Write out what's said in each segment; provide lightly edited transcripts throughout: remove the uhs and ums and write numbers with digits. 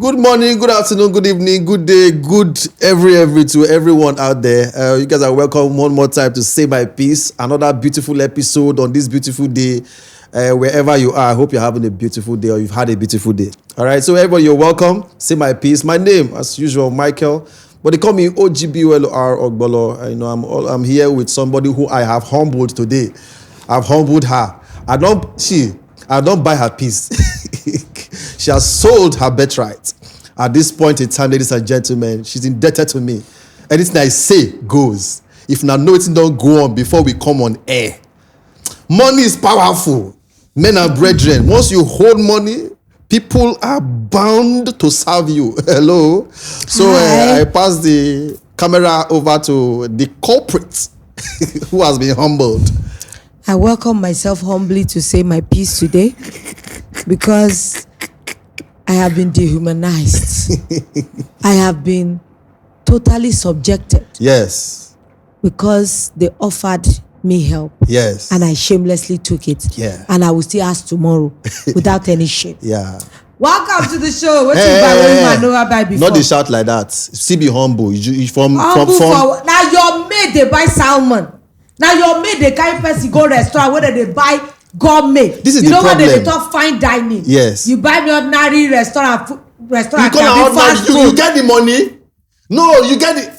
Good morning, good afternoon, good evening, good day, good every to everyone out there. You guys are welcome one more time to Say My Piece. Another beautiful episode on this beautiful day. Wherever you are, I hope you're having a beautiful day or you've had a beautiful day. All right, so everybody, you're welcome. Say My Piece. My name, as usual, Michael, but they call me OGBOLR Ogbolo. I'm here with somebody who I have humbled today. I've humbled her. I don't buy her peace. She has sold her birthright. At this point in time, ladies and gentlemen, she's indebted to me. Anything I say goes. If now know it don't go on before we come on air. Money is powerful. Men and brethren, once you hold money, people are bound to serve you. Hello. So I pass the camera over to the culprit who has been humbled. I welcome myself humbly to say my piece today because I have been dehumanized. I have been totally subjected. Yes. Because they offered me help. Yes. And I shamelessly took it. Yeah. And I will still ask tomorrow without any shame. Yeah. Welcome to the show. What you buy when you never buy before? Not the shout like that. Still be humble. You from now your maid they buy salmon. Now your maid they carry person go restaurant where they buy gourmet. This is the problem. You know what they talk fine dining. Yes. You buy me ordinary restaurant. You get the money. No, you get it.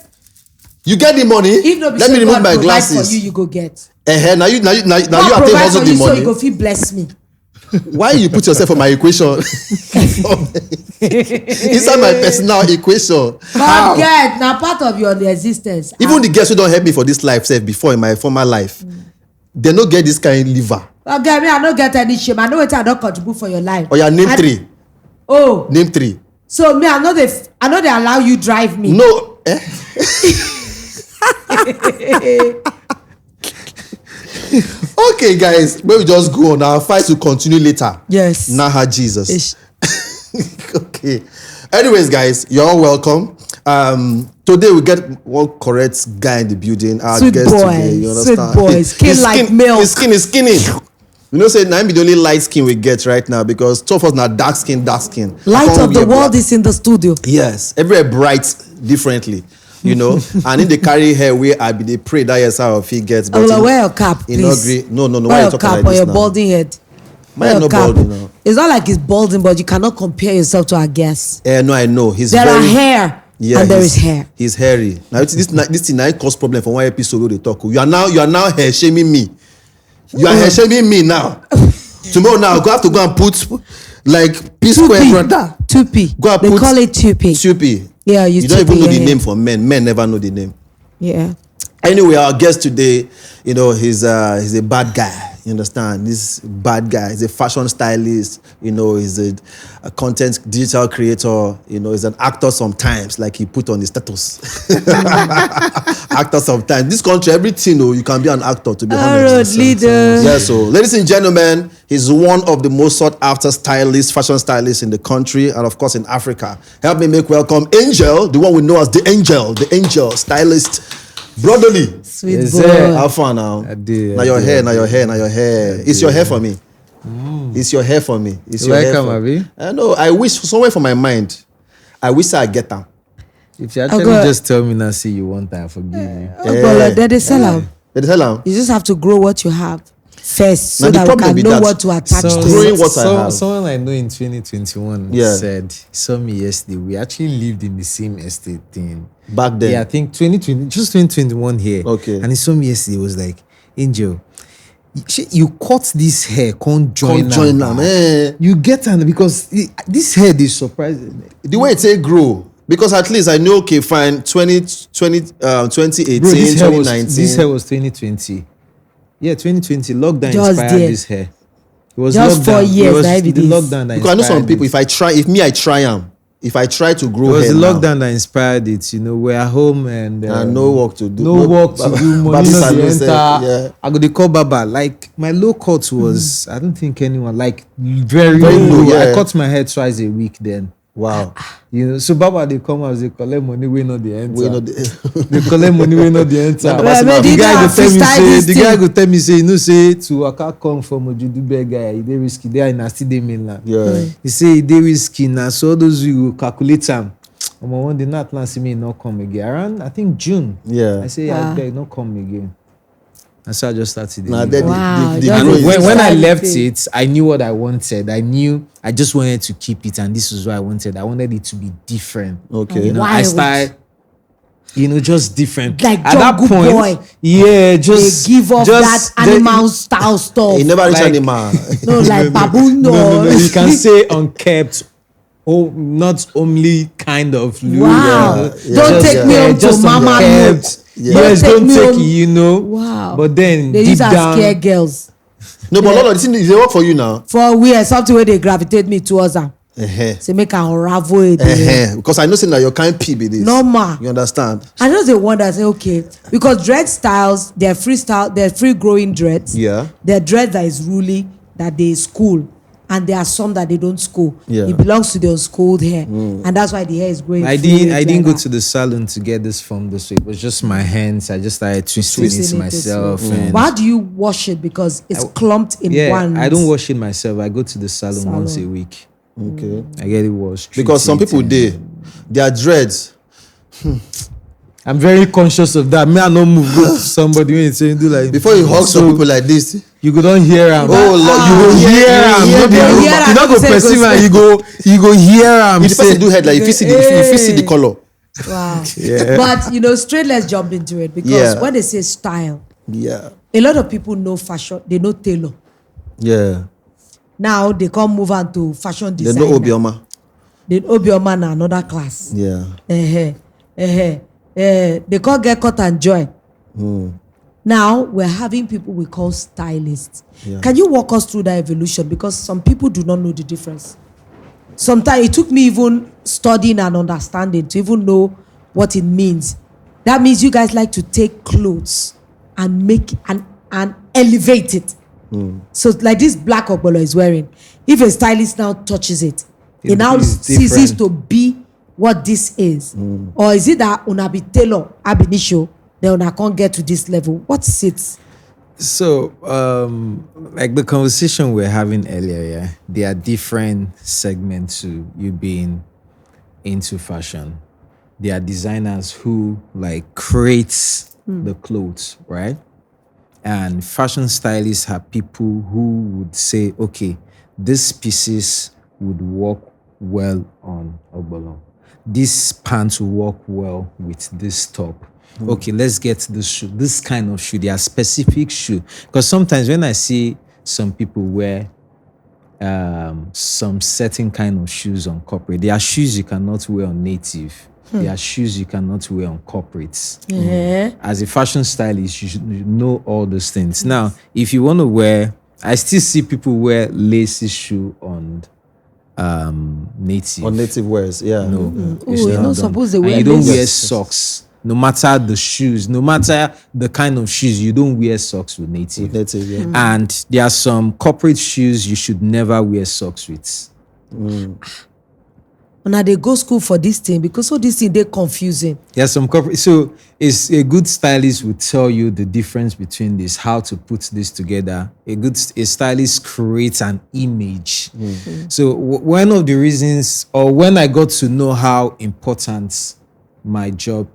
You get the money. If no be let me remove God my glasses. for you go get. Now you are taking also the money. So you go feel bless me. Why you put yourself on my equation? Inside my personal equation. But get now part of your existence. Even the girls who don't help me for this life, said before in my former life, they don't get this kind of liver. Okay, me I don't get any shame. I know what I don't contribute for your life. Oh yeah, name 3. Oh, name 3. So me I know they allow you drive me. No. Okay, guys, maybe just go on. Our fight will continue later. Yes. Naha Jesus. Okay. Anyways, guys, you're all welcome. Today we get one correct guy in the building. Our sweet guest boy, today. You understand? Sweet boy, skin like milk. His skin is skinny. You know, say now be the only light skin we get right now because two of us now dark skin. Light of the world is in the studio. Yes, everywhere bright differently. You know, and if they carry hair where they pray that is how he gets. But wear your cap, please. No. Wear your cap or your balding head. Wear your cap. Balding, it's not like he's balding, but you cannot compare yourself to our guest. No, I know. There are hair. Yeah, and there is hair. He's hairy. Now this thing now cause problem for one episode they talk. You are now hair shaming me. You are hair shaming me now. Tomorrow now go have to go and put like P square brother. 2P. Go and they call it 2P. 2P. Yeah, you don't even know the name for men. Men never know the name. Yeah. Anyway, our guest today, you know, he's a bad guy. You understand? This bad guy. He's a fashion stylist. You know, he's a content digital creator. You know, he's an actor sometimes, like he put on his status. Actor sometimes. This country, everything, you can be an actor, to be honest. Leader. Yeah, so, ladies and gentlemen, he's one of the most sought after stylists, fashion stylists in the country, and of course in Africa. Help me make welcome Angel, the one we know as the Angel stylist. Brotherly. Sweet yes, boy. How far now? Now your hair. It's your hair for me. It's your hair for me. It's your hair for me. I know. I wish somewhere for my mind. I wish I get them. If you actually just tell me now, say you want that, forgive me. They sell out. They sell out. You just have to grow what you have first, so that we can know what to attach to. Growing what I have. Someone I know in 2021 said, he saw me yesterday. We actually lived in the same estate thing. Back then? Yeah, I think 2021 here. Okay. And he saw me yesterday, was like, Angel, you cut this hair, can't join them. You get an because this hair is surprising. The way it grow. Because at least I know, okay, fine, 2018, Bro, 2019. This hair was 2020. Yeah, 2020. Lockdown just inspired there. This hair. It was just lockdown. 4 years. It was the lockdown that because I know some people, if I try to grow hair, it was the lockdown that inspired it. You know, we're at home and no work to do. No work to do. Money not enter. Yeah. I go to call Baba. Like my low cut was, I don't think anyone like very low. Yeah. I cut my hair twice a week then. Wow. You know, so Baba they come as they collect money, we not the enter. We know They collect money, we not the enter. Well, but The they guy don't go tell me freestyle say, this the guy thing. go tell me say, you know, say to Waka come from Ojudube guy, they risky. They are in a still mainland. Yeah. He say they risky now. So all those you calculate them. One day not plan see me not come again. Around I think June. Yeah. I say I beg not come again. And so I just started. Nah, the- Wow, the just and a growth- when I freestyle left thing. it, I knew what I wanted. I knew I just wanted to keep it, and this is what I wanted. I wanted it to be different. Okay. You know, I Wild. started, you know, just different. Like at that Jungle point, Boy. yeah, They just give off just that animal style stuff. He never reach Like- animal. No, like baboon. no. You can say unkept. Oh, not only kind of look. Wow. you know, Yeah, Don't just- take me yeah, home to just mama milk. unkept. Yeah. Yes, Don't don't take me take home. it, you know. Wow. But then They deep use as down, scare girls. No, but a lot of this thing they work for you now. For where something where they gravitate me towards them. Uh-huh. Say make an unravel it. Uh-huh. Because I know saying that your kind P be this. Normal. You understand? I just they wonder, say, okay, because dread styles, they're freestyle, they're free growing dreads. Yeah. They're dreads that is ruly, that they school, and there are some that they don't school. Yeah. It belongs to the unschooled hair, and that's why the hair is growing. I fluid didn't like go that. to the salon to get this form this way. It was just my hands. I just started twisting Twisting it it this myself. way. And But how do you wash it? Because it's clumped in yeah, one. I don't wash it myself. I go to the salon once a week. Okay. I get it washed. Because some treat people it, they are dreads. I'm very conscious of that. May I not move go to somebody when you say do like Before you hug some people like this, you go don't hear am. oh Lord, you go hear am. hear No be them. you hear am, you no go say perceive go am. You go hear am. if the person do head like if you see the if you see the color. Wow. Yeah. But straight let's jump into it because Yeah. when they say style, Yeah. a lot of people know fashion, they know tailor. Yeah. Now they come move on to fashion They design. know Obioma. Then Obioma na another class. Yeah. They can't get cut and join. Now we're having people we call stylists. Yeah. Can you walk us through that evolution? Because some people do not know the difference. Sometimes it took me even studying and understanding to even know what it means. That means you guys like to take clothes and make and elevate it. So like this black Ogbolo is wearing, if a stylist now touches it, it now is ceases different. to be what this is. Or is it that una be tailor ab initio, then una can't get to this level? What's it? So, like the conversation we're having earlier, yeah, there are different segments to you being into fashion. There are designers who like creates the clothes, right? And fashion stylists are people who would say, okay, these pieces would work well on Ogbolo. This pants will work well with this top. Okay, let's get this shoe, this kind of shoe, their specific shoe. Because sometimes when I see some people wear some certain kind of shoes on corporate, there are shoes you cannot wear on native. There are shoes you cannot wear on corporates. As a fashion stylist, you should know all those things. Now, if you want to wear, I still see people wear lacy shoe on native. On native wears, yeah. No, Oh, it's you're not not done. supposed to And wear you don't lace. wear socks. No matter the shoes, no matter the kind of shoes, you don't wear socks with native. Native, yeah. And there are some corporate shoes you should never wear socks with. Now they go school for this thing because all this thing they confusing. There are some corporate. So it's a good stylist will tell you the difference between this, how to put this together. A stylist creates an image. So one of the reasons, or when I got to know how important my job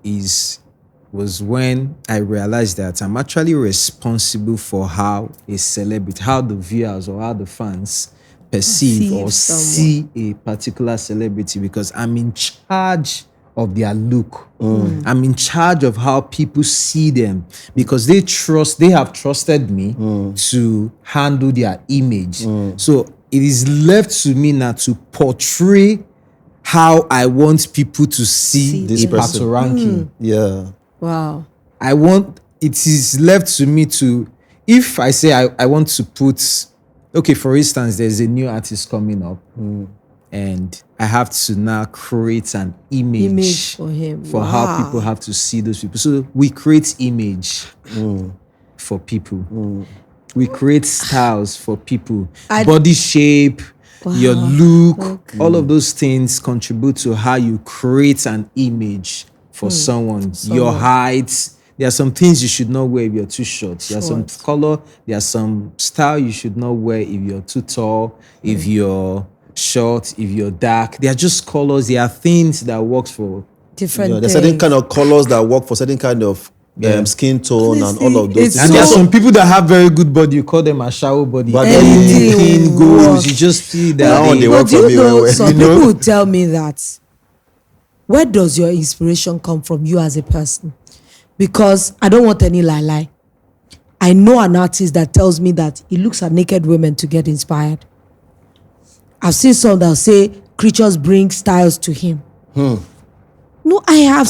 was when I realized that I'm actually responsible for how a celebrity, how the viewers or how the fans perceive or someone. see a particular celebrity, because I'm in charge of their look. I'm in charge of how people see them, because they have trusted me to handle their image. So it is left to me now to portray how I want people to see This a person. Patoranking. Yeah. Wow. It is left to me to, if I say I want to put, okay, for instance, there's a new artist coming up and I have to now create an image For him. for how people have to see those people. So we create image for people. We create styles for people. Body shape, your look, all of those things contribute to how you create an image for someone. Your height. There are some things you should not wear if you're too short. There are some color. There are some style you should not wear if you're too tall, if you're short, if you're dark. They are just colors. There are things that works for different there's things. certain kind of colors that work for certain kind of skin tone and all of those. And there are some people that have very good body. You call them a shower body. But anything goes. You just see that. That one they work But do for you me know, well. some people will tell me that, where does your inspiration come from, you as a person? Because I don't want any lie. I know an artist that tells me that he looks at naked women to get inspired. I've seen some that say creatures bring styles to him. No, I have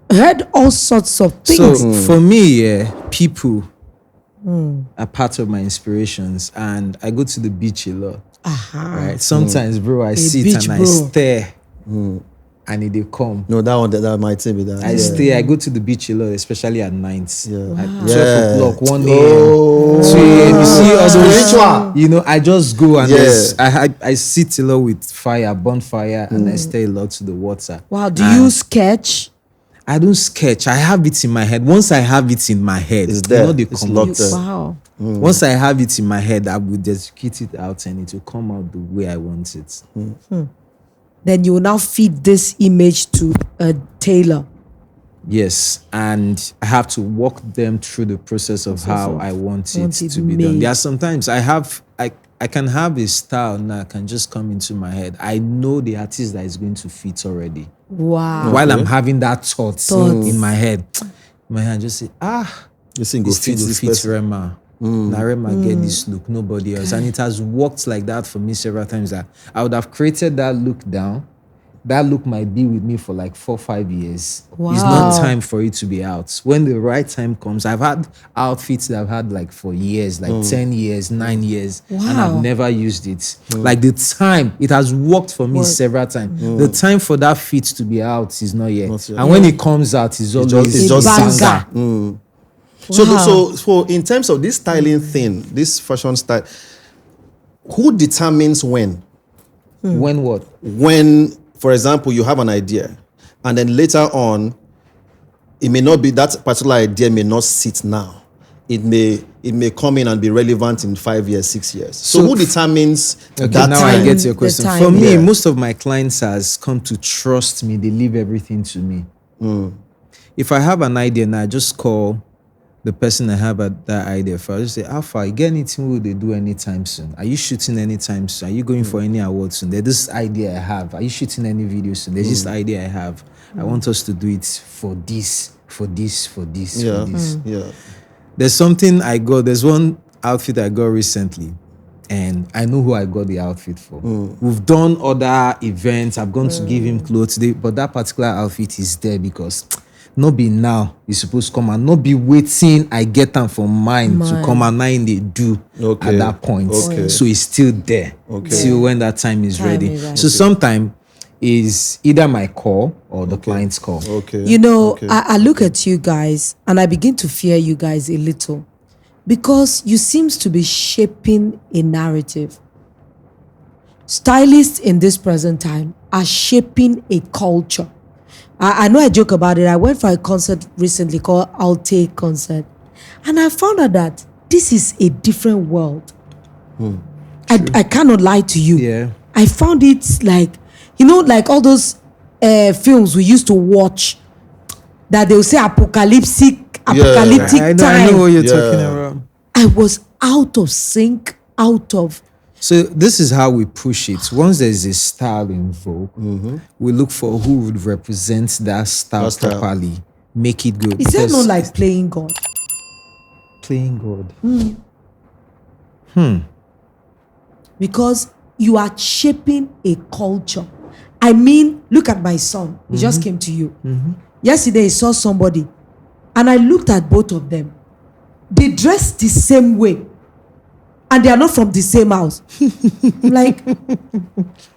heard all sorts of things. So for me, people are part of my inspirations, and I go to the beach a lot. Right? Sometimes, bro, I sit beach and I bro. stare, and they come. No, that might be that. I stay. I go to the beach a lot, especially at night. Yeah. At 12 o'clock, 1 a.m. Oh. 2 a.m. You see all those Spiritual. You know, I just go and I sit a lot with fire, bonfire, and I stay a lot to the water. Wow, do you sketch? I don't sketch. I have it in my head. Once I have it in my head, It's there. You know, they It's come locked out. there. Wow. Once I have it in my head, I will execute it out and it will come out the way I want it. Then you will now feed this image to a tailor. Yes, and I have to walk them through the process of how I want it to be done. made. There are sometimes I can have a style now can just come into my head. I know the artist that is going to fit already. Wow. While I'm having that thought in my head, I just say, This thing go this thing fit will this fit person. Rema. Now Rema get this look, nobody else. And it has worked like that for me several times. That I would have created that look down. That look might be with me for like 4 or 5 years. Wow. It's not time for it to be out. When the right time comes, I've had outfits that I've had like for years, like 10 years, 9 years, and I've Wow. never used it. Like the time, it has worked for me several times. The time for that fit to be out is not yet. Not yet. And when it comes out, it's always it's just banger. banger. So in terms of this styling thing, this fashion style, who determines when? When what? When, for example, you have an idea, and then later on, it may not be that particular idea may not sit now. It may come in and be relevant in 5 years, 6 years. So who determines Okay, that now time? I get your The question. time. For me, Yeah. most of my clients has come to trust me. They leave everything to me. If I have an idea now, I just call the person I have that idea for. I just say, Alpha, you get anything will they do anytime soon? Are you shooting anytime soon? Are you going for any awards soon? There's this idea I have. Are you shooting any videos soon? There's this idea I have. I want us to do it for this, for this, for this, Yeah, for this. yeah. There's something I got. There's one outfit I got recently, and I know who I got the outfit for. We've done other events. I've gone to give him clothes today, but that particular outfit is there because not be now. It's supposed to come and not be waiting. I get them from mine to come and now they do Okay. at that point. Okay. So it's still there till when that time is ready. So sometime is either my call or the client's call. Okay. You know, Okay. I look at you guys and I begin to fear you guys a little because you seems to be shaping a narrative. Stylists in this present time are shaping a culture. I know I joke about it. I went for a concert recently called Alte Concert, and I found out that this is a different world. I cannot lie to you. Yeah. I found it like, you know, like all those films we used to watch that they'll say apocalyptic I time. know what you're Yeah. talking about. I was out of sync, out of. So this is how we push it. Once there's a style in vogue, we look for who would represent that style That style. properly, make it good. Is that Because not like playing God? playing God? Because you are shaping a culture. I mean, look at my son. He just came to you. Yesterday, he saw somebody, and I looked at both of them. They dress the same way, and they are not from the same house. Like,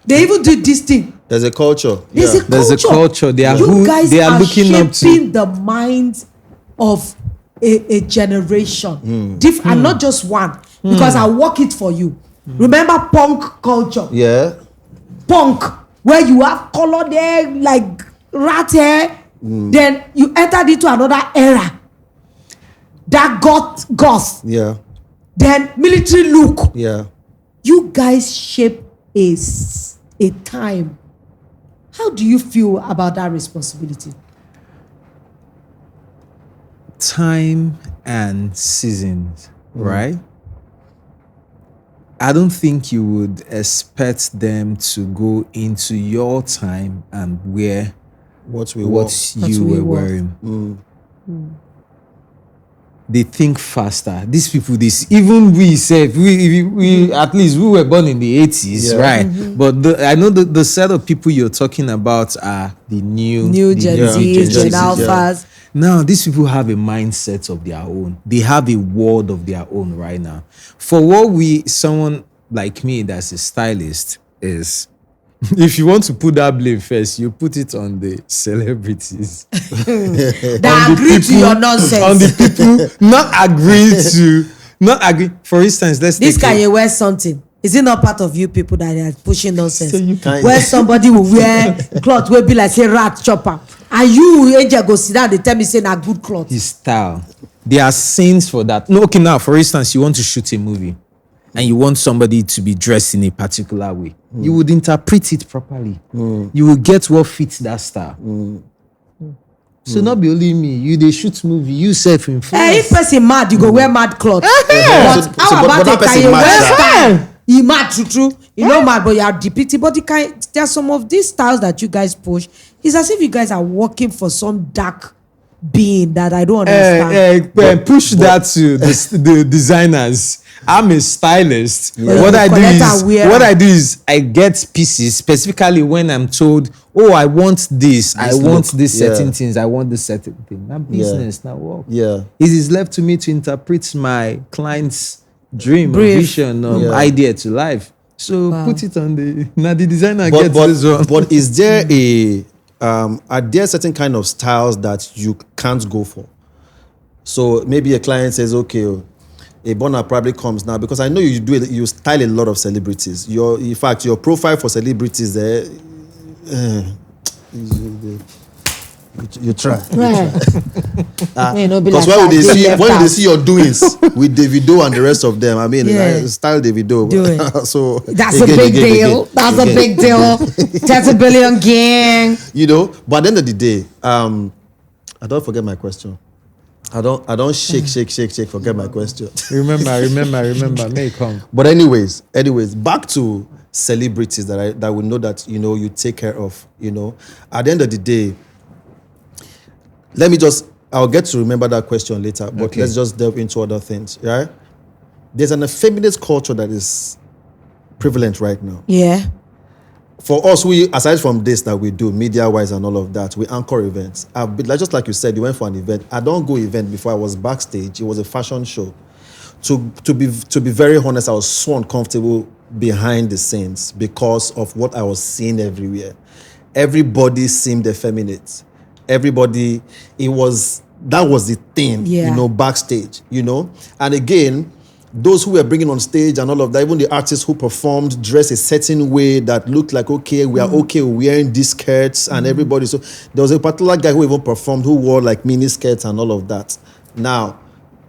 they even do this thing. There's a culture. There's Yeah. a culture. There's a culture. They are you who guys they are looking up to. shaping the minds of a generation. And not just one. Because I work it for you. Remember punk culture? Yeah. Punk, where you have colored hair like rat hair. Then you entered into another era. That got goth. Yeah. Then military look. Yeah. You guys shape a time. How do you feel about that responsibility? Time and seasons, right? I don't think you would expect them to go into your time and wear What we what want. you we were wore. wearing. They think faster. These people, even we self, we at least we were born in the 80s, Yeah. right? But I know the set of people you're talking about are the new Gen Yeah, Zs, Gen Gen Zs, yeah. Alphas. Now, these people have a mindset of their own. They have a world of their own right now. For what someone like me that's a stylist is, if you want to put that blame first, you put it on the celebrities. That On the agree to people- your nonsense. On the people not agree. For instance, let's This take guy you wear something. Is it not part of you people that are pushing nonsense? So you can- Where somebody will wear cloth will be like say rat chopper, and you angel go sit down. They tell me say na good cloth. his style. There are scenes for that. No, okay, now, for instance, you want to shoot a movie and you want somebody to be dressed in a particular way. You would interpret it properly. You will get what fits that style. So not be only me, they shoot movie, you self Eh, influence. if person mad, you go wear mad cloth. But how about that a person Kanye mad, West sha. style? He mad true. You know mad, but you are depicting. But there are some of these styles that you guys push. It's as if you guys are working for some dark being that I don't understand. Push that to the designers. I'm a stylist. Yeah. What You I do collect is and wear. what I do is I get pieces specifically when I'm told, oh, I want this, I want look. this Yeah. certain things, I want this certain thing. Not business, not work. Yeah. It is left to me to interpret my client's dream or Brief. vision or Yeah. idea to life. So put it on the designer But, gets this one. but is there are there certain kind of styles that you can't go for? So maybe a client says, okay, a burner probably comes now because I know you style a lot of celebrities. In fact, your profile for celebrities there, you try. May not be Because like when that, they left see out. your doings with Davido and the rest of them, I mean, Yeah. style Davido. Do it. So That's a big deal. That's a big deal. 30 billion gang. You know, but at the end of the day, I don't forget my question. I don't shake, forget my question. remember, may come. But anyways, back to celebrities that we know that, you know, you take care of, you know. At the end of the day, I'll get to remember that question later, but Okay. let's just delve into other things, right? There's an effeminate culture that is prevalent right now. Yeah. For us, aside from this that we do, media-wise and all of that, we anchor events. Just like you said, you went for an event. I don't go event before I was backstage. It was a fashion show. To be very honest, I was so uncomfortable behind the scenes because of what I was seeing everywhere. Everybody seemed effeminate. Everybody, that was the thing, Yeah. you know, backstage, you know. And again, those who were bringing on stage and all of that, even the artists who performed dressed a certain way that looked like, okay, we are okay wearing these skirts and everybody. So there was a particular guy who even performed who wore like mini skirts and all of that. Now,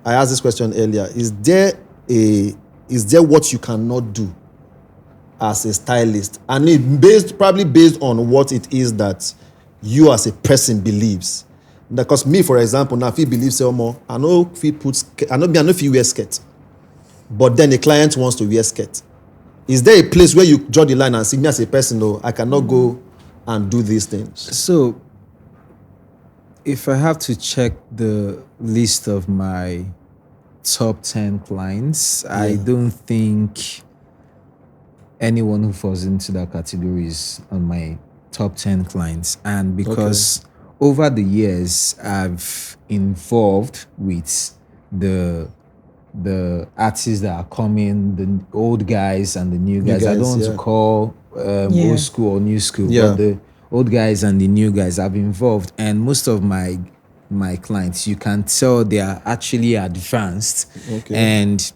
I asked this question earlier. Is there what you cannot do as a stylist? And probably based on what it is that you as a person believes. Because me, for example, now if he believes more, I know if he wear skirt. But then a client wants to wear skirt. Is there a place where you draw the line and see me as a person, no, I cannot go and do these things? So, if I have to check the list of my top 10 clients, I don't think anyone who falls into that category is on my top 10 clients. And because over the years, I've involved with the artists that are coming, the old guys and the new guys. I don't want to call old school or new school, but the old guys and the new guys I've involved. And most of my clients, you can tell they are actually advanced. Okay. And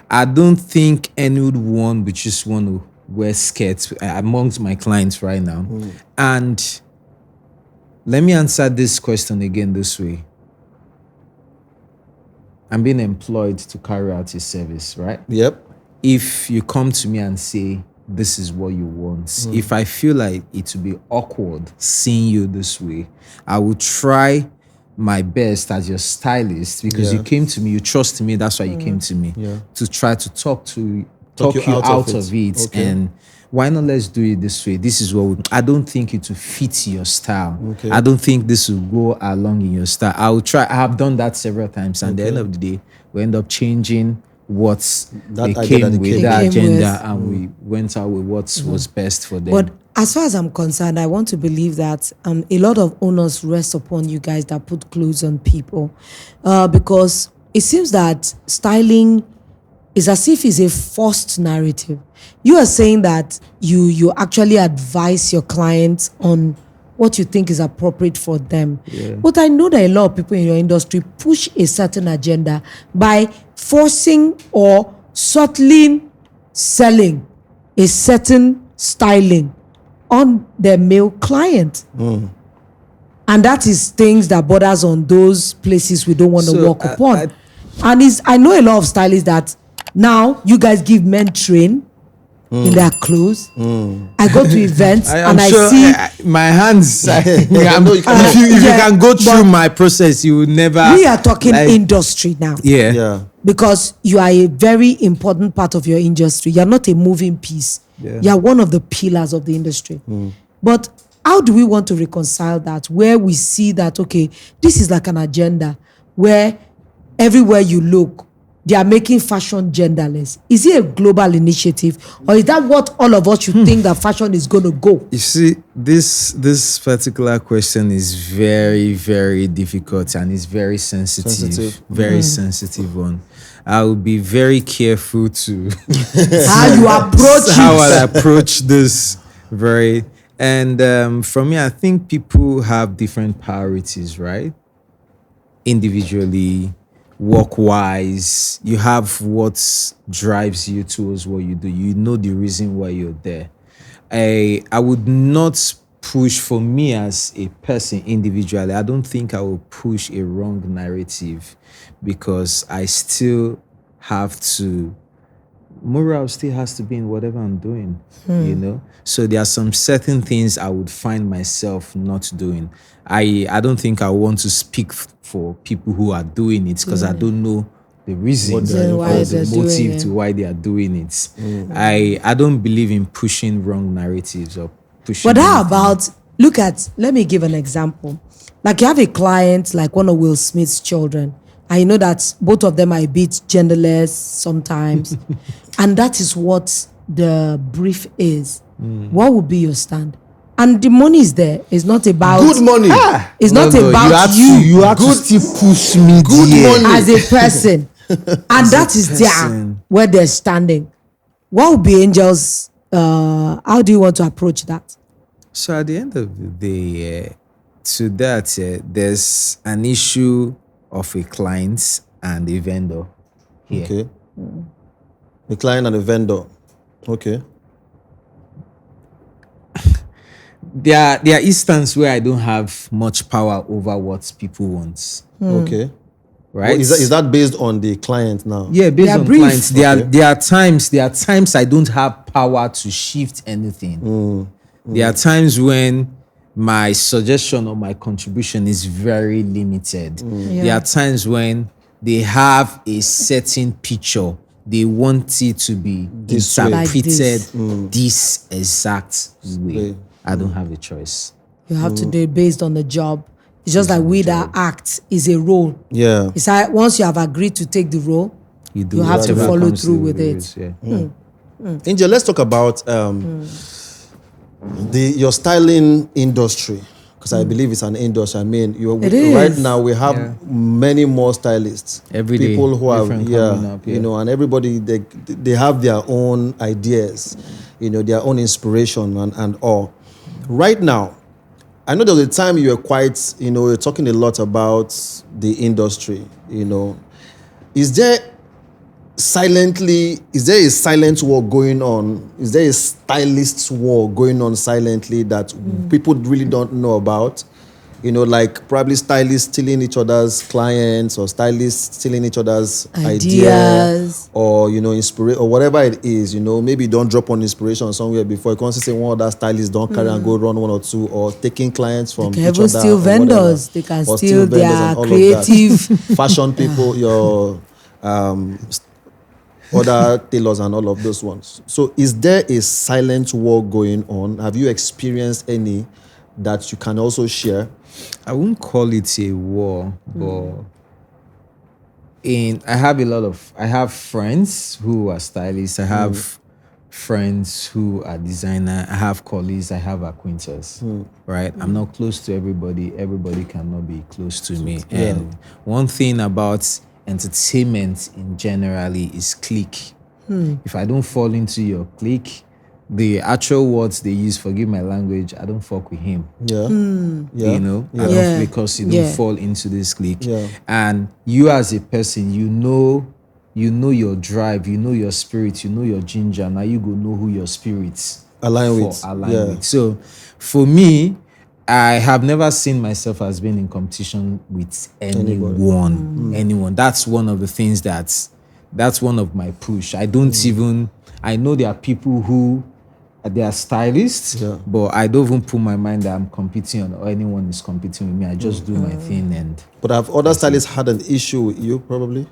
I don't think anyone would just want to wear skirts amongst my clients right now. And let me answer this question again this way. I'm being employed to carry out a service, right? Yep. If you come to me and say, this is what you want, if I feel like it will be awkward seeing you this way, I will try my best as your stylist, because you came to me, you trust me, that's why you came to me, to try to talk you out of it. Okay. And why not, let's do it this way. This is what I don't think it will fit your style. Okay. I don't think this will go along in your style. I will try. I have done that several times, and at the end of the day, we end up changing what That they idea came that they with, came that with. agenda, and we went out with what was best for them. But as far as I'm concerned, I want to believe that a lot of onus rests upon you guys that put clothes on people, because it seems that styling is as if it's a forced narrative. You are saying that you actually advise your clients on what you think is appropriate for them. But I know that a lot of people in your industry push a certain agenda by forcing or subtly selling a certain styling on their male client. And that is things that borders on those places we don't want to So, walk upon. And I know a lot of stylists that now you guys give men train in their clothes. I go to events and I see my hands. If you yeah, can go through but my process, you will never. we are talking industry now. Yeah. Because you are a very important part of your industry. You're not a moving piece. You're one of the pillars of the industry. But how do we want to reconcile that, where we see that, okay, this is like an agenda where everywhere you look, they are making fashion genderless? Is it a global initiative, or is that what all of us should think that fashion is going to go? You see, this particular question is very, very difficult, and it's very sensitive. Very sensitive one. I will be very careful to How you approach how it. I approach this. And for me, I think people have different priorities, right? Individually, work-wise, you have what drives you towards what you do. You know the reason why you're there. I would not push, for me as a person individually, I don't think I will push a wrong narrative, because I still have to, morale still has to be in whatever I'm doing, you know? So there are some certain things I would find myself not doing. I don't think I want to speak for people who are doing it, because I don't know the reason or why they're the doing motive it. to why they are doing it. I don't believe in pushing wrong narratives or pushing. But how anything. about, let me give an example. Like you have a client like one of Will Smith's children, and you know that both of them are a bit genderless sometimes. And that is what the brief is. What would be your stand? And the money is there. It's not about Good money. It's not about You have to still push me Good there. money. as a person. And that is there person. where they're standing. What would be Angel's, how do you want to approach that? So at the end of the day, to that, there's an issue of a client and a vendor here. Okay. The client and the vendor. Okay. There are instances where I don't have much power over what people want, Okay. right? Well, is that based on the client now? Yeah, based They are on brief. clients. Okay. There are times I don't have power to shift anything. There are times when my suggestion or my contribution is very limited. There are times when they have a certain picture. They want it to be This way. Like interpreted this. this exact way. way. I don't have a choice. You have to do it based on the job. It's just like we that act is a role. Yeah. It's like once you have agreed to take the role, You do You have to whatever follow comes through to with the it. rules, yeah. Angel, let's talk about your styling industry, because I believe it's an industry. I mean, It is. right now we have many more stylists. Every day, people who have different coming up, you know, and everybody they have their own ideas, you know, their own inspiration and all. Right now, I know there was a time you were quite, you know, you're talking a lot about the industry, you know. Is there silently, is there a silent war going on? Is there a stylist war going on silently that people really don't know about? You know, like probably stylists stealing each other's clients, or stylists stealing each other's idea, Ideas. or inspiration, or whatever it is. Maybe you don't drop on inspiration somewhere before you can't say one other stylist don't carry and go run one or two, or taking clients from They each can even other, steal or whatever. vendors. They can Or steal vendors and their all of creative. that. Fashion people, your other tailors and all of those ones. So is there a silent war going on? Have you experienced any that you can also share? I wouldn't call it a war, but I have friends who are stylists. I have friends who are designer. I have colleagues. I have acquaintances. Right? I'm not close to everybody. Everybody cannot be close to me. And one thing about entertainment in generally is clique. If I don't fall into your clique, the actual words they use, forgive my language, I don't fuck with him. Yeah. I don't, Yeah. because you don't Yeah. fall into this clique. Yeah. And you as a person, you know your drive, you know your spirit, you know your ginger. Now you go know who your spirits Align align with. with. So for me, I have never seen myself as being in competition with anyone. That's one of the things that's one of my push. I don't even, I know there are people who they are stylists, but I don't even put my mind that I'm competing on, or anyone is competing with me. I just do my thing. And But have other stylists had an issue with you, probably?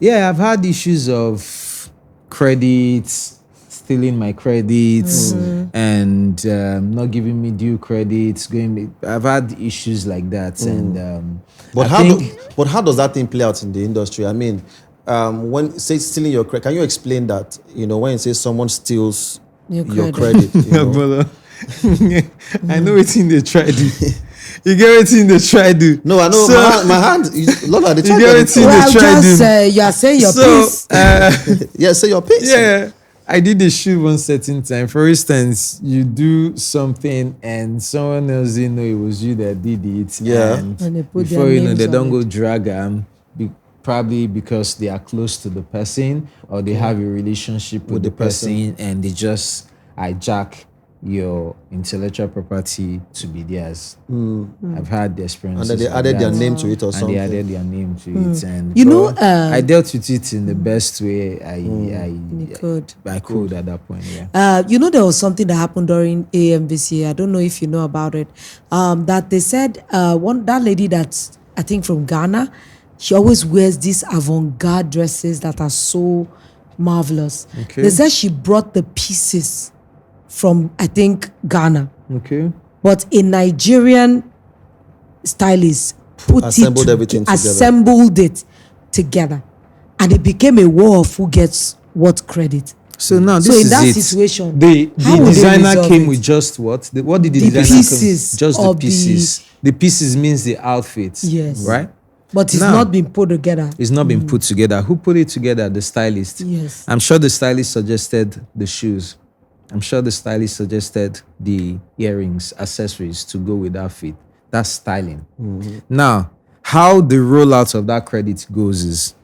yeah, I've had issues of credits, stealing my credits, and not giving me due credits. I've had issues like that, and But I how does that thing play out in the industry? I mean, when say stealing your credit, can you explain that? When you say someone steals your credit, Brother, I know it's in the try do. You get it in the try do. No, I know So, my hand. Look at the You get it in Well, the try just do. you are saying your So, piece. Yeah, say your piece. yeah, I did a shoot one certain time. For instance, you do something and someone else didn't know it was you that did it. Yeah. And they put before their you know, names they on don't it. go drag them. Probably because they are close to the person, or they have a relationship with the person, and they just hijack your intellectual property to be theirs. I've had the experience. And then they added their name to it or and something. they added their name to it, and I dealt with it in the best way I could at that point. Yeah. There was something that happened during AMVC. I don't know if you know about it. That they said that lady that's I think from Ghana, she always wears these avant-garde dresses that are so marvelous. Okay. They said she brought the pieces from I think Ghana, Okay. but a Nigerian stylist Assembled everything together. assembled it together, and it became a war of who gets what credit. So now this So in is that it. situation, the how would they designer resolve came it? with just what? What did the The designer pieces come? Just the of the- pieces. The pieces means the outfits. Yes. Right. But it's Now- not been put together. It's not been put together. Who put it together? The stylist. Yes. I'm sure the stylist suggested the shoes. I'm sure the stylist suggested the earrings, accessories to go with that fit. That's styling. Now, how the rollout of that credit goes is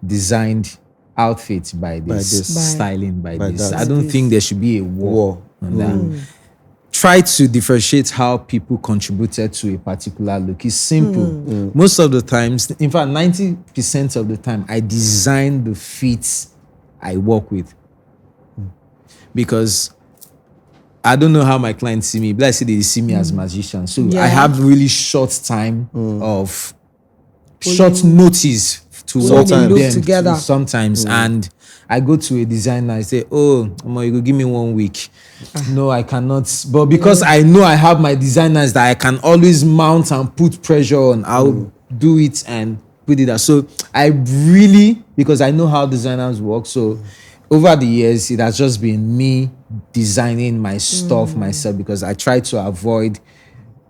designed outfit by this, By styling by this. that. I don't think there should be a war War. on that. Try to differentiate how people contributed to a particular look. It's simple. Most of the times, in fact, 90% of the time, I design the fits I work with. Because I don't know how my clients see me, but I say they see me as magician. So Yeah. I have really short time of short notice to Pulling work the with look them together. sometimes. And I go to a designer, I say, oh, Omo, you go give me 1 week. No, I cannot. But because I know I have my designers that I can always mount and put pressure on, I'll do it and put it there. So I really, because I know how designers work, so over the years, it has just been me designing my stuff myself, because I try to avoid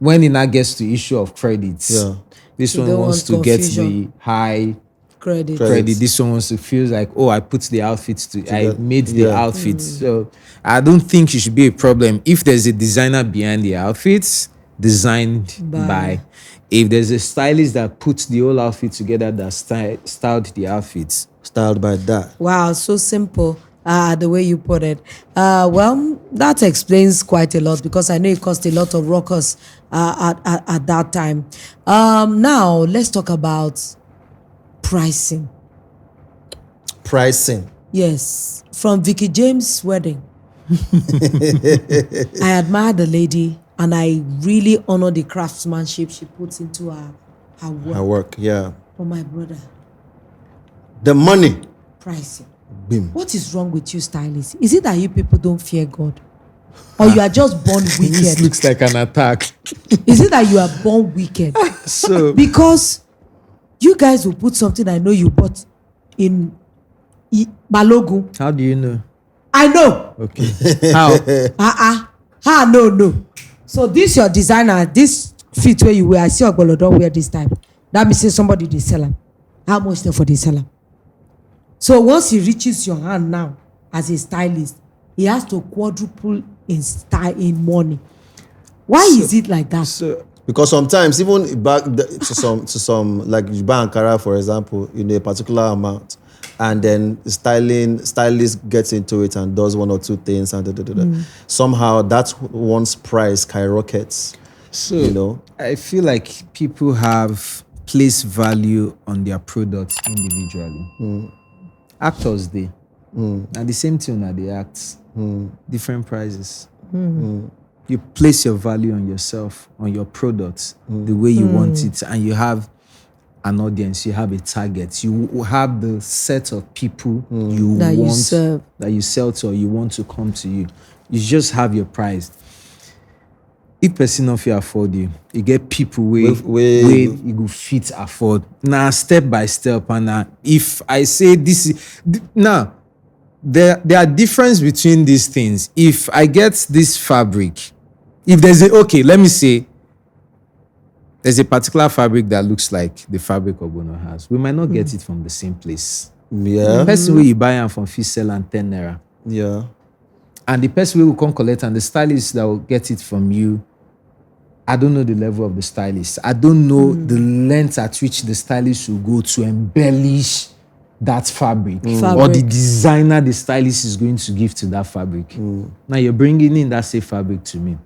when it now gets to issue of credits. Yeah. This You one don't wants want to get confusion. the high Credit. credit. This one wants to feel like, oh, I put the outfits I Together. made the Yeah. outfits. So I don't think it should be a problem if there's a designer behind the outfits designed by. If there's a stylist that puts the whole outfit together that styled the outfits, Styled by that. Wow, so simple. The way you put it. Well, that explains quite a lot because I know it cost a lot of rockers at that time. Now, let's talk about pricing. Pricing. Yes, from Vicky James' wedding. I admire the lady and I really honor the craftsmanship she puts into her work. Her work, yeah. For my brother, The money. pricing. Boom. What is wrong with you, stylists? Is it that you people don't fear God? Or you are just born This wicked? looks like an attack. Is it that you are born wicked? So Because you guys will put something I know you bought in Balogun. how do you know? I know. Okay. How? No. So this your designer, this fit where you wear, I see Ogbolodon wear this time. That means say somebody dey sell am. How much dey for the seller? So once he reaches your hand now as a stylist, he has to quadruple in style in money. Why is it like that? So Because sometimes even to some like you buy Ankara, for example, in a particular amount, and then stylist gets into it and does one or two things, and somehow that one's price skyrockets. So You know? I feel like people have placed value on their products individually. Actors they. And the same thing na the acts. Different prices. You place your value on yourself, on your products, the way you want it, and you have an audience, you have a target, you have the set of people you That you want serve. that you sell to, or you want to come to you. You just have your price. If person not fit afford you get people where you go fit afford. Now step by step, and if I say this is now there are difference between these things. If I get this fabric, if there's let me say there's a particular fabric that looks like the fabric Ogbono has, we might not get it from the same place. Yeah. The person where you buy am from fit sell am 10 naira. Yeah. And the person who will come collect and the stylist that will get it from you, I don't know the level of the stylist. I don't know the length at which the stylist will go to embellish that fabric, or the designer the stylist is going to give to that fabric. Now you're bringing in that same fabric to me.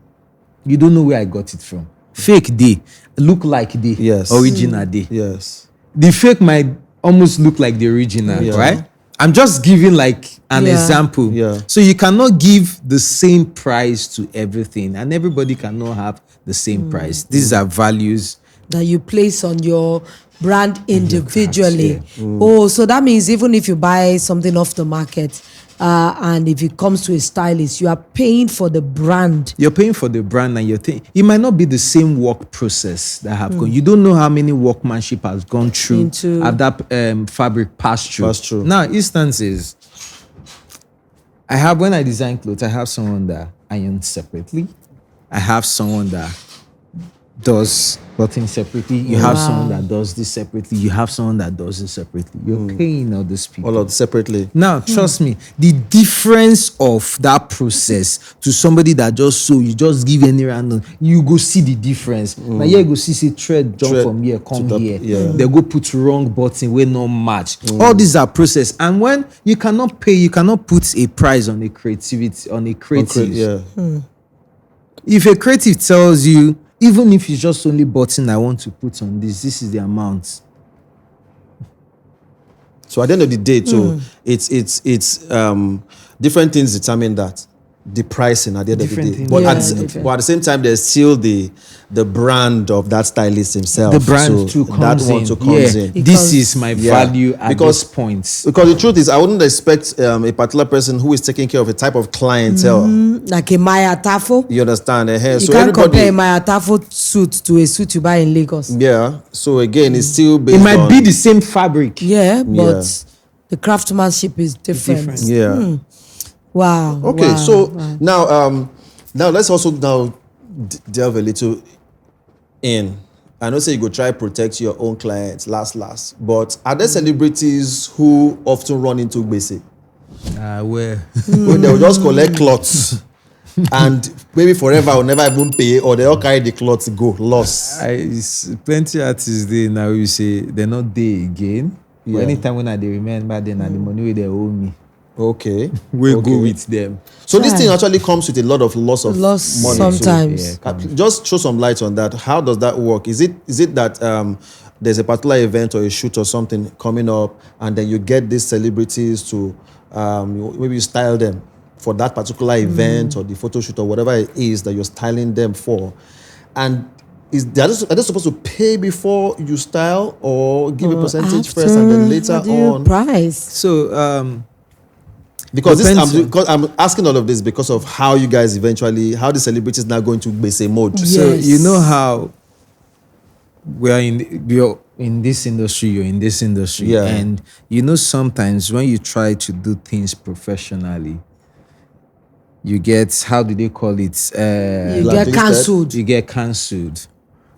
You don't know where I got it from. Fake day, look like the Yes. original day. Yes. The fake might almost look like the original, Yeah. right? I'm just giving like an Yeah. example. Yeah. So you cannot give the same price to everything, and everybody cannot have the same price. These are values. That you place on your brand individually. Oh, so that means even if you buy something off the market, and if it comes to a stylist, you are paying for the brand. You're paying for the brand, and you're thinking it might not be the same work process that have gone. You don't know how many workmanship has gone through Into- have that fabric passed through. Passed through. Now, instances, when I design clothes, I have someone that irons separately. I have someone that does clothing separately. You have someone that does this separately. You have someone that does this separately. You're paying all these people. All of separately. Now, trust me, the difference of that process to somebody that just sew, you just give any random, you go see the difference. Now, here you go see thread jump Thread from here, come to the- here. yeah. They go put wrong button, where no match. All these are process. And when you cannot pay, you cannot put a price on a creativity, on a creative. Yeah. If a creative tells you, even if it's just only button I want to put on this is the amount. So at the end of the day, too, it's different things determine that. The pricing at the end Different of the day. things. But, Yeah, but at the same time, there's still the brand of that stylist himself. The brand So too comes that one in. too comes in. This Because- is my Yeah, value at because- this point. Because the truth is, I wouldn't expect a particular person who is taking care of a type of clientele. Like a Maya Tafo. You understand? You So can't compare everybody, a Maya Tafo suit to a suit you buy in Lagos. yeah. So again, it's still based It might on, be the same fabric. Yeah, but Yeah. the craftsmanship is different. yeah. Wow. Okay, wow, so wow. now let's also now delve a little in. I know say you go try protect your own clients last, but are there celebrities who often run into gbese? Where? When they will just collect cloths and maybe forever will never even pay, or they all carry the cloths go lost. Plenty artists there now you say they're not there again. But Yeah. anytime when I dey remember, then the money wey they owe me, Okay. we Okay. go with them. So this Right. thing actually comes with a lot of loss of Loss money too. sometimes. Yeah. Just throw some light on that. How does that work? Is it that there's a particular event or a shoot or something coming up, and then you get these celebrities to maybe you style them for that particular event or the photo shoot or whatever it is that you're styling them for, and are they supposed to pay before you style or give a percentage first and then later How do you on? price? So Because Depends I'm asking all of this because of how you guys how the celebrities now going to base mode. So Yes. you know how you're in this industry, you're in this industry, Yeah. and you know sometimes when you try to do things professionally, you get, how do they call it? You get Blacklisted. cancelled. You get cancelled,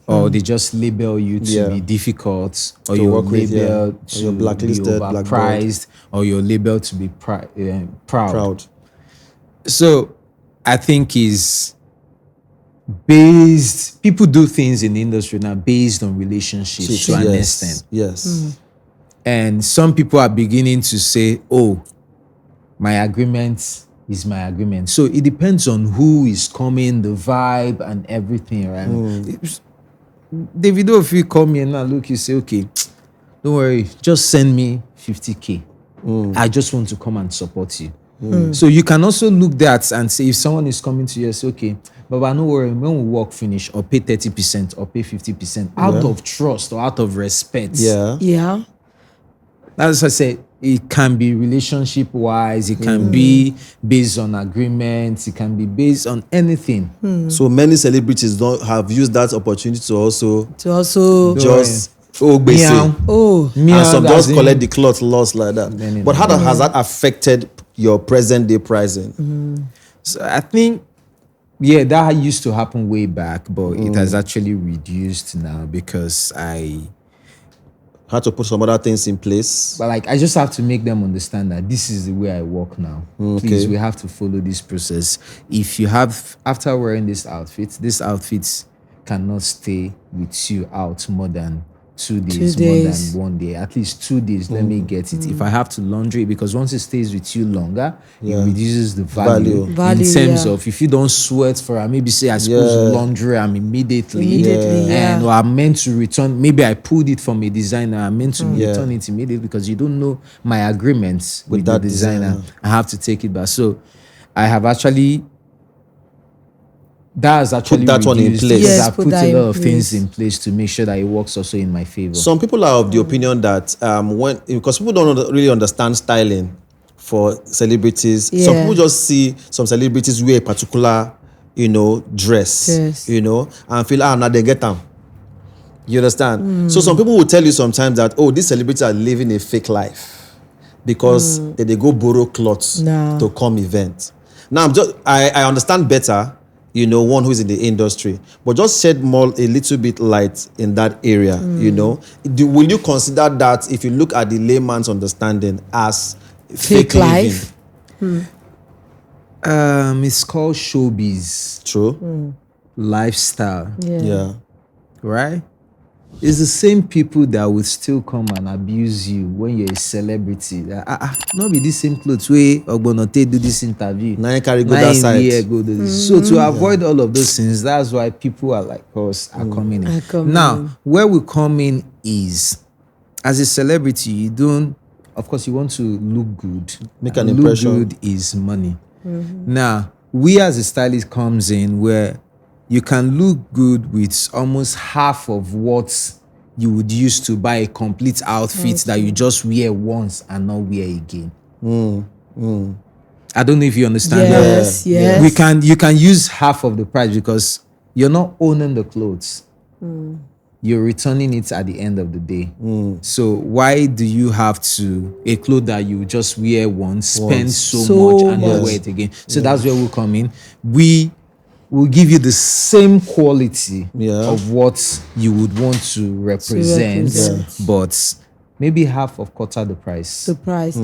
or they just label you to Yeah. be difficult, or To you're work with, yeah. labeled Or to you're blacklisted, be blackballed. overpriced, or you're labeled to be proud. Proud. So I think is based, people do things in the industry now based on relationships to an extent. Yes. And some people are beginning to say, oh, my agreement is my agreement. So it depends on who is coming, the vibe and everything, right? Davido, if you come here now, look, you say, okay, don't worry, just send me 50K. I just want to come and support you. So you can also look that and say, if someone is coming to you and say, okay, but no worry, when we work finish, or pay 30% or pay 50% out of trust or out of respect. Yeah. Yeah. As I said, it can be relationship wise, it can be based on agreements, it can be based on anything. So many celebrities don't have used that opportunity to also To also just Meow. oh and some as just in- collect the cloth loss like that. Many, But how has that affected your present day pricing? So I think, yeah, that used to happen way back, but it has actually reduced now because Had to put some other things in place. but like I just have to make them understand that this is the way I work now. Please, we have to follow this process. If you have, after wearing this outfit cannot stay with you out more than 2 days, 2 more days. than 1 day, at least 2 days. Let me get it. If I have to laundry it, because once it stays with you longer, it reduces the value, Value, in terms yeah. of if you don't sweat for, maybe say I suppose laundry immediately, and or I'm meant to return. Maybe I pulled it from a designer. I'm meant to return it immediately because you don't know my agreements with that the designer. designer. I have to take it back. So I have actually. That has actually that one in reduced place. because Yes, I put put that a in lot of things place. in place to make sure that it works also in my favor. Some people are of the opinion that because people don't really understand styling for celebrities. Some Yeah. people just see some celebrities wear a particular, dress, Yes. and feel now they get them. You understand? So some people will tell you sometimes that these celebrities are living a fake life because they go borrow clothes No. to come event. Now I understand better. One who's in the industry, but just shed a little bit light in that area. Will you consider that if you look at the layman's understanding as fake life? living? It's called showbiz, True. lifestyle, Yeah. right? It's the same people that will still come and abuse you when you're a celebrity. Not be the same clothes way Ogbonote do this interview. Now you carry go Now that him side. wear go do this. So to avoid all of those things, that's why people are like us are coming in. Are coming Now, in. where we come in is, as a celebrity, you don't. Of course, you want to look good. Make an Look impression. good is money. Now, we as a stylist comes in where you can look good with almost half of what you would use to buy a complete outfit that you just wear once and not wear again. I don't know if you understand Yes, that. yes. You can use half of the price because you're not owning the clothes. You're returning it at the end of the day. So why do you have a clothes that you just wear once, spend so much and not much. wear it again? So that's where we come in. We will give you the same quality of what you would want to represent, but maybe half of quarter the price. The price.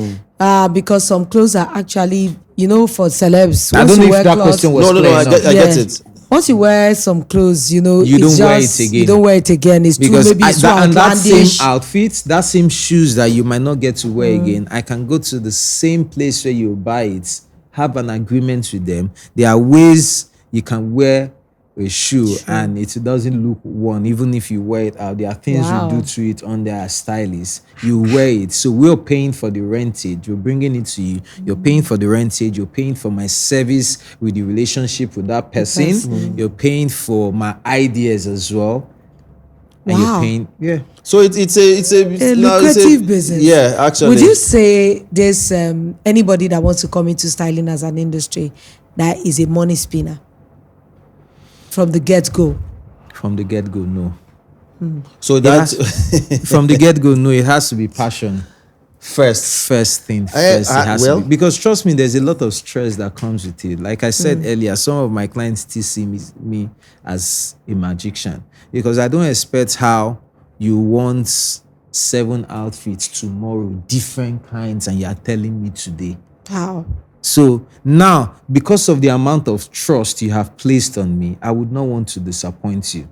Because some clothes are actually, for celebs. I once don't know you if wear that clothes- question was No, clear I enough. get Yeah. it. Once you wear some clothes, you know, You it's don't wear just, it again. You don't wear it again. It's Because too maybe it's too that same outlandish. outfit, that same shoes that you might not get to wear Mm. again, I can go to the same place where you buy it, have an agreement with them. There are ways you can wear a shoe and it doesn't look worn, even if you wear it out. There are things Wow. you do to it on their stylist. You wear it. So we're paying for the rentage. We're bringing it to you. You're paying for the rentage. You're paying for my service with the relationship with that person. You're paying for my ideas as well. And you're Wow. paying, yeah. So it's a now it's lucrative business. Yeah, actually. Would you say there's anybody that wants to come into styling as an industry that is a money spinner from the get-go? From the get-go, no. So That's that from the get-go, no. It has to be passion. first. First thing first, it has well- to be. Because trust me, there's a lot of stress that comes with it. Like I said earlier, some of my clients still see me as a magician because I don't expect how you want 7 outfits tomorrow, different kinds, and you are telling me today. How? So now, because of the amount of trust you have placed on me, I would not want to disappoint you.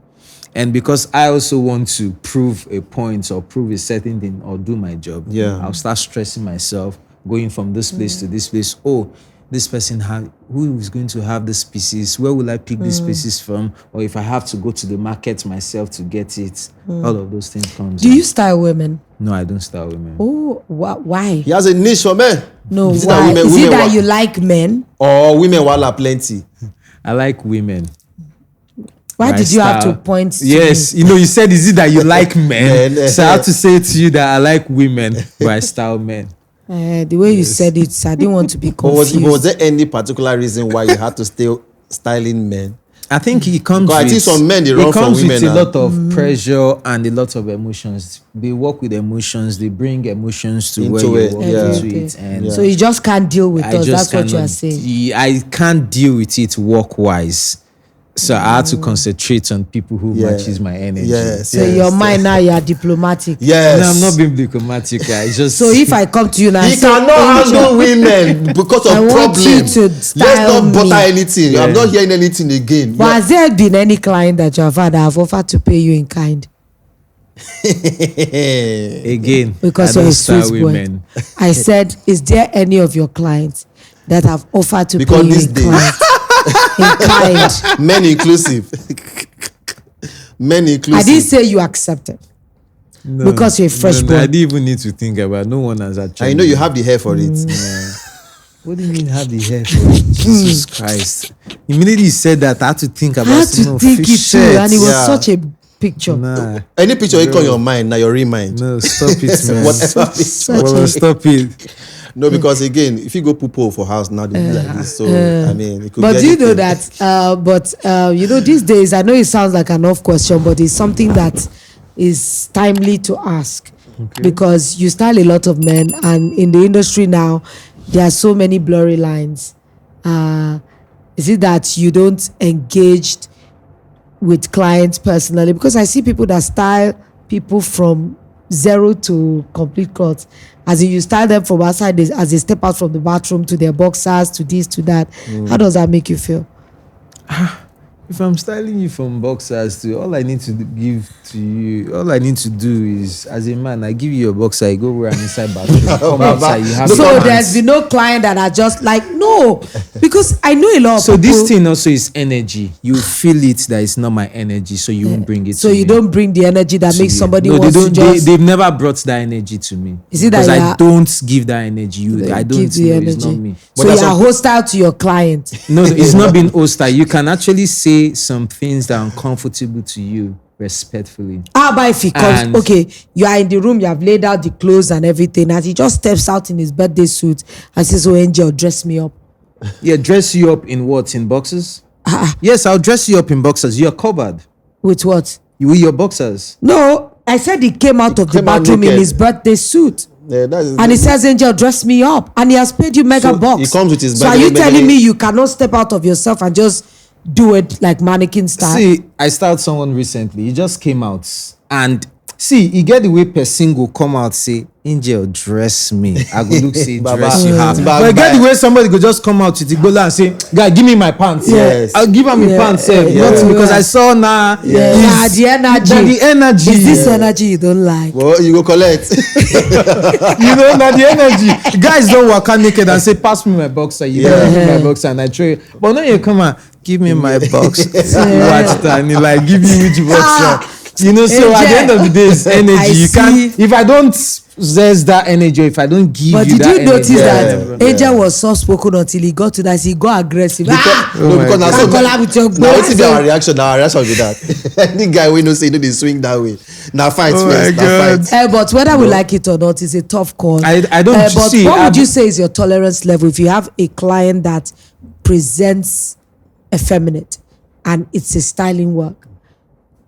And because I also want to prove a point or prove a certain thing or do my job, Yeah. I'll start stressing myself, going from this place to this place. Oh, this person who is going to have this species? Where will I pick this species from? Or if I have to go to the market myself to get it, all of those things come. Do you style women? No, I don't style women. Oh, why? He has a niche for men. No, Is it that why? women- Is it women that wa- you like men? Or women wala plenty? I like women. Why My did you have to style- point to Yes, me? you know, you said, is it that you like men? Men, So I have to say to you that I like women, but I style men. The way you said it, I didn't want to be But was confused. there any particular reason why you had to stay styling men? I think it comes Because I with, think some men, they run it from comes women with a now. lot of pressure and a lot of emotions. They work with emotions. They bring emotions to where Into you it, work yeah. into Okay. it. And So you just can't deal with I us. just That's what you are cannot- saying. I can't deal with it work-wise. So I had to concentrate on people who Yeah. matches my energy. Yes. So your mind now, you are diplomatic. Yes. No, I'm not being diplomatic. I just So if I come to you now, He and say, cannot "Angel, handle women because of I want you problem. to Let's style not butter me." anything. Yeah. I'm not hearing anything again. But has there been any client that you have had that have offered to pay you in kind? again Because I you're don't a style sweet boy. women. I said, is there any of your clients that have offered to Because pay you these in days- kind? In kind. Men inclusive. Men I inclusive. didn't say you accepted. No, Because you're a fresh no, boy. I didn't even need to think about. No one has actually. I know you have the hair for it. What do you mean have the hair for it? Jesus Christ! Immediately you said that, I had to think about. I had to no, think it fish too, and it was Yeah. such a picture. Nah, Any picture you on your mind, now your remind. no, stop it, man. Whatever picture. Such Well, a, stop it. No, because again, if you go poo for house now, they do like this. So I mean, it could but be do you know anything. that? You know, these days, I know it sounds like an off question, but it's something that is timely to ask because you style a lot of men, and in the industry now, there are so many blurry lines. Is it that you don't engage with clients personally? Because I see people that style people from zero to complete clothes. As in, you style them from outside as they step out from the bathroom to their boxers to this to that. How does that make you feel? If I'm styling you from boxers to all I need to give to you, all I need to do is, as a man, I give you your boxer, you go wear an inside bathroom, come outside, you have So your there's pants. been no client that are just like, no, because I know a lot of So people. this thing also is energy. You feel it that it's not my energy, so you won't bring it. So to you me. don't bring the energy that to makes you. somebody No, wants they to don't. just. They've never brought that energy to me. Is it that because you I are- don't give that energy? I don't. give the No, energy. it's not me. But So that's you are some- hostile to your client. No, it's not being hostile. You can actually say some things that are uncomfortable to you respectfully. How about if he comes? And- Okay, you are in the room, you have laid out the clothes and everything, and he just steps out in his birthday suit and says, "Oh, Angel, dress me up." Yeah, dress you up in what? In boxers? Yes, I'll dress you up in boxers. You're covered. With what? You with your boxers. No, I said he came out of the came out bathroom in naked. his birthday suit. Yeah, that is And he says, "Angel, dress me up," and he has paid you mega So bucks. he comes with his So are birthday you telling birthday- me you cannot step out of yourself and just do it like mannequin style? See, I started someone recently. He just came out, and See, you get the way person go come out say, Angel, dress me. I go look say Baba. dress you have. Mm. But you get the way somebody go just come out with the gola and say, guy, give me my pants. Yes. I'll give her my pants, not because I saw now. Nah, the energy. The energy. Is this energy you don't like? Well, you go collect. You know, now the energy. Guys don't walk out naked and say, pass me my boxer. You give me my boxer and I throw it. But now you come and give me my boxer. Watch that and he like, give you which boxer. You know, so at the end of the day, it's energy. You can't, if I don't zest that energy, if I don't give But you did that you notice energy, that Angel was soft spoken until he got to that? He got aggressive. No, because now Can't call her with your now what's boy. our reaction? Now our reaction will be that any guy we know say no, they swing that way. Now fight Oh my first. Now God. fight. But whether we like it or not, it's a tough call. I don't But see. what would you say is your tolerance level if you have a client that presents effeminate and it's a styling work?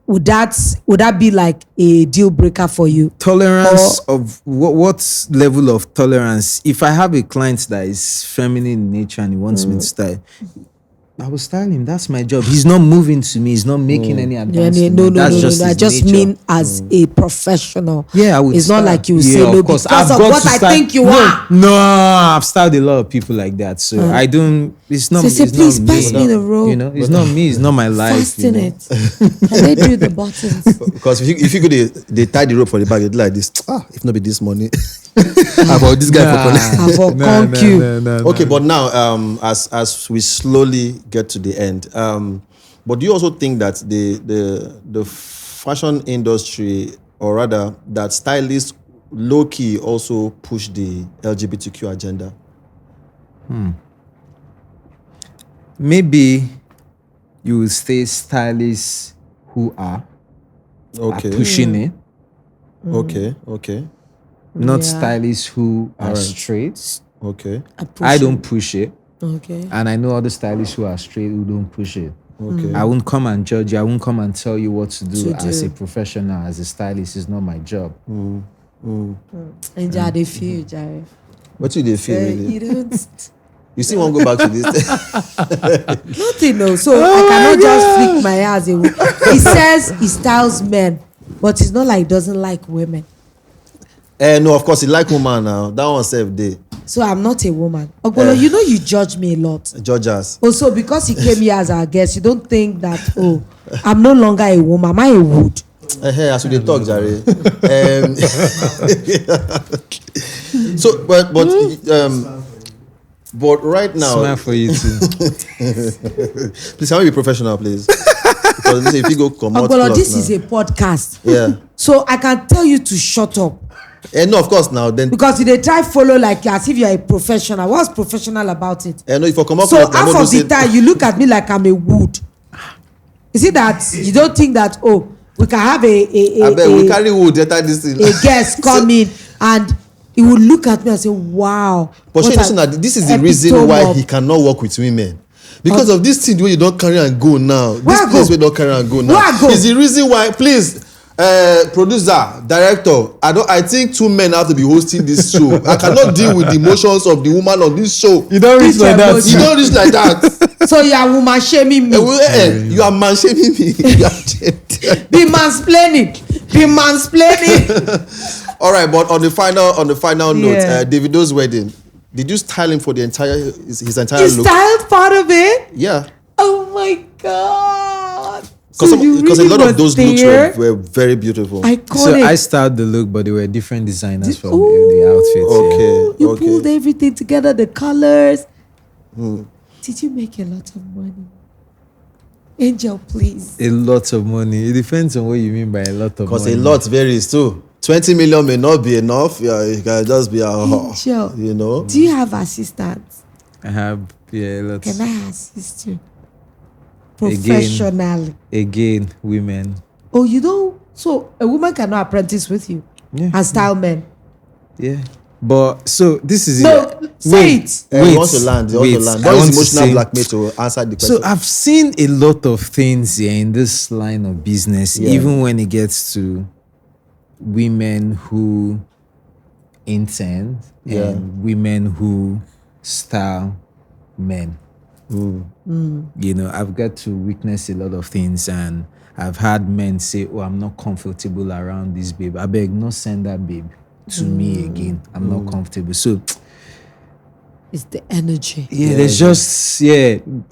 Would that be like a deal breaker for you? Tolerance of what level of tolerance? If I have a client that is feminine in nature and he wants me to style, I will style him. That's my job. He's not moving to me. He's not making any advance. No. That's just I his just nature. mean as a professional. Yeah, I would. It's not style. like you Yeah, say no of course. because of got what to I style- think you no, are. No, I've styled a lot of people like that. So I don't. It's not. So say, it's please not pass me the rope. You know, it's not me. It's not my life. Fasten you know. it. Can they do the buttons? Because if you go they tie the rope for the bag, it's like this. If not be this money, about this guy for collect. I for conk you. Okay, but now as we slowly get to the end, but do you also think that the fashion industry, or rather that stylists low key also push the LGBTQ agenda? Maybe you will stay stylists who are Okay. pushing it, Okay. not Yeah. stylists who are Alright. straight. Okay. I don't push it, Okay. and I know other stylists who are straight who don't push it. Okay. I won't come and judge you. I won't come and tell you what to do To as do. a professional, as a stylist. It's not my job. And they feel you, Jerry. What do they feel really? You don't. You still want to go back to this? Nothing, no. So I cannot just flick my ass. He says he styles men, but it's not like he doesn't like women. No, of course, he like woman now. That one self day. So I'm not a woman. Ogbolo, you know you judge me a lot. Georgia's. Also, because he came here as our guest, you don't think that, I'm no longer a woman. Am I a wood? Hey, as we dey talk, Jare. But right now, Smile for you too. please can we be professional, please? Because listen, if you go come out, Ogbolo, this is a podcast. yeah. So I can tell you to shut up. No, of course now. Then Because they try follow like as if you're a professional. What's professional about it? no, if you come out, So half of the time you look at me like I'm a wood. Is it that you don't think that we can have we carry wood enter this thing. a guest come in and he will look at me and say, wow. But what Shey, listen, an now, this is the reason epitome why of- he cannot work with women. Because of this thing where you don't carry and go now. Where I This place go? we don't carry and go now. Where I go? Is the reason why, please, producer, director, I think two men have to be hosting this show. I cannot deal with the emotions of the woman on this show. You don't reach Which like that. emotion? You don't reach like that. So you are woman shaming me. You are man shaming me. Be mansplaining. Be mansplaining. All right, but on the final note, Yeah. Davido's wedding. Did you style him for the entire his entire You look? styled part of it? Yeah. Oh my God. Because a lot of those looks there? were very beautiful. Iconic. So I styled the look, but they were different designers for the outfits. Okay. You Okay. pulled everything together, the colors. Did you make a lot of money? Angel, please. A lot of money. It depends on what you mean by a lot of money. Because a lot varies too. 20 million may not be enough. Yeah, it can just be Angel, you know. do you have assistants? I have a lot. Can I assist you? Professionally. Again, women. Oh, you don't? So a woman cannot apprentice with you Yeah. and style men. Yeah. But so this is No, it. say it. He wants to land. He wants to land. I Don't want use to emotional say- blackmail to answer the question. So I've seen a lot of things here in this line of business, Yeah. even when it gets to women who intend Yeah. and women who style men. You know, I've got to witness a lot of things, and I've had men say, "Oh, I'm not comfortable around this babe. I beg, no send that babe to me again. I'm not comfortable." So It's the energy. there's just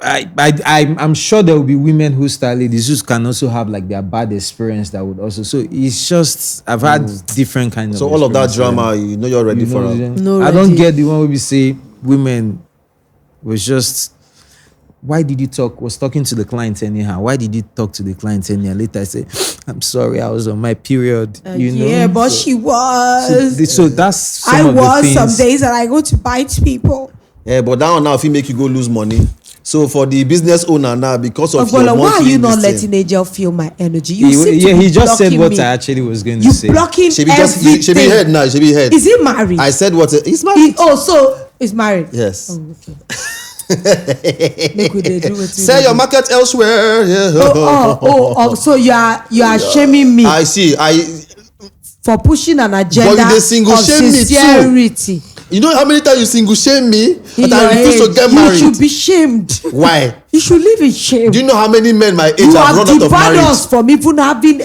I'm sure there will be women who style ladies who can also have like their bad experience that would also. So it's just I've had different kinds of. So all of that experience drama, you know, you're ready you for know, it. No, I don't ready. get the one where we say women was just. Why did you talk? Was talking to the client anyhow? Why did you talk to the client anyhow? Later I say, I'm sorry, I was on my period. You know. Yeah, but she was. So that's some I of the was things. some days that I go to bite people. Yeah, but that one now if it make you go lose money. So for the business owner now, because of Ogbola, your why are monthly you not this thing, letting Angel feel my energy? You seem to Yeah, be he just said blocking what me. I actually was going to You say. blocking she be everything. she be head now. She be head. Is he married? I said what? He's married. So he's married. Yes. Oh, okay. Make we dey do wetin we Sell dey your do. market elsewhere. Yeah. So you are shaming me I see. for pushing an agenda But you dey single of shame me too. sincerity. You know how many times you single shame me In that I your refuse to age, get you married? should be shamed. Why? You should live in shame. Do you know how many men my age You have have run out of debarred marriage? us from even having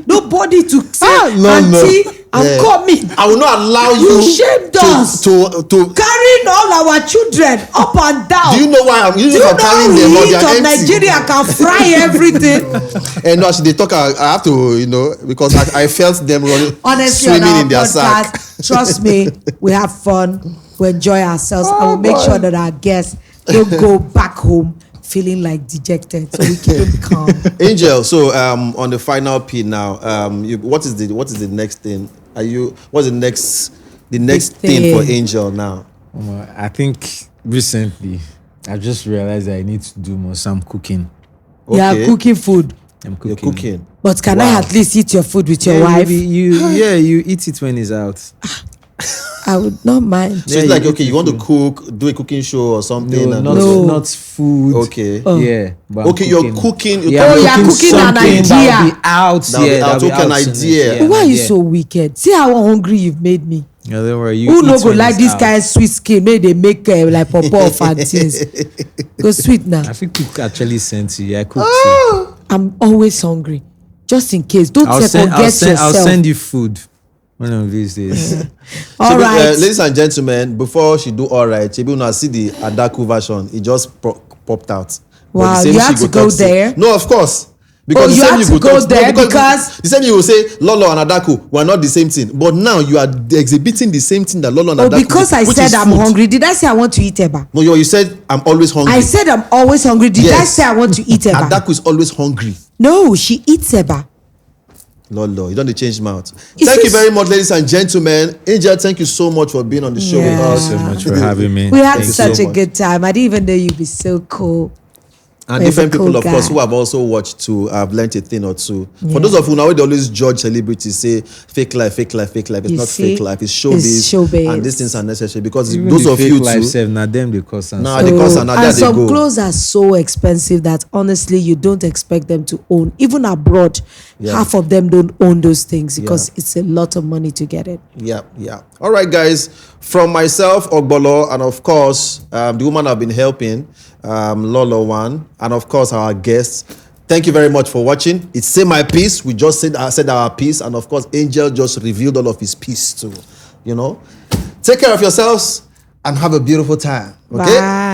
nobody to say, no. Auntie, I'm Yeah. coming. I will not allow You you shamed us. to. Carrying all our children up and down. Do you know why I'm? You Do know you if I'm know carrying them or heat they are of empty? Nigeria can fry everything? And no, actually, they talk. I have to, you know, because I felt them running, Honestly, on swimming our in their sack. podcast, trust me, we have fun, we enjoy ourselves, and we'll make sure that our guests don't go back home feeling like dejected, so we keep them calm. Angel, so on the final P now, what is the next thing? What's the next thing for Angel now? I think recently I just realized that I need to do more some cooking. You are cooking food, I'm You're cooking. cooking. but can I at least eat your food with your wife? You eat it when it's out. I would not mind. So Yeah, it's like, you okay, eat you want to food. cook, do a cooking show or something? No, and not, do- not food. Okay. Yeah. But I'm Okay, you're cooking. Yeah, Oh, I'm you're cooking an something idea. That'll be out. That'll be out. That'll be Okay, an out soon. idea. Yeah, Why are an you idea. so wicked? See how hungry you've made me. Yeah, don't worry. You Who no eat go when like it's this out. kind of sweet skin? Maybe they make like pop-off and things. Go sweet now. I think cook actually sent to you. I cooked I'm always hungry. Just in case. Don't I'll second guess yourself. I'll send you food one of these days. All So, right. ladies and gentlemen, before she do all right, she will see the Adaku version. It just popped out. But Wow, the same you she had to talk go say- there? No, of course. Oh, the you same had to go go talk- there because- the same you will say Lolo and Adaku were not the same thing, but now you are exhibiting the same thing that Lolo and Oh, Adaku. because did, I which said is I'm food. hungry. Did I say I want to eat eba? No, you said I'm always hungry. I said I'm always hungry. Did I Yes. say I want to eat eba? Adaku is always hungry. No, she eats eba. Lolo, you don't change mouth. Is Thank you this- very much, ladies and gentlemen. Angel, thank you so much for being on the show with Yeah. us. Thank you so much for having me. We had Thank you such so a much. good time. I didn't even know you'd be so cool. And He's a different people, cool of course, guy. who have also watched too, have learnt a thing or two. Yeah. For those of you now, they always judge celebrities, say fake life, fake life, fake life. It's You not see? fake life, it's showbiz. It's showbiz. And these things are necessary because Even those the of fake you life too. self, now them they cost and Nah, stuff. they cost and now there And they some go. clothes are so expensive that honestly you don't expect them to own. Even abroad, Yeah. half of them don't own those things because it's a lot of money to get it. Yeah. All right, guys. From myself, Ogbolo, and of course, the woman I've been helping, Lolo One, and of course, our guests. Thank you very much for watching. It's Say My Piece. We just said our piece, and of course, Angel just revealed all of his piece too. You know, take care of yourselves and have a beautiful time. Okay. Bye.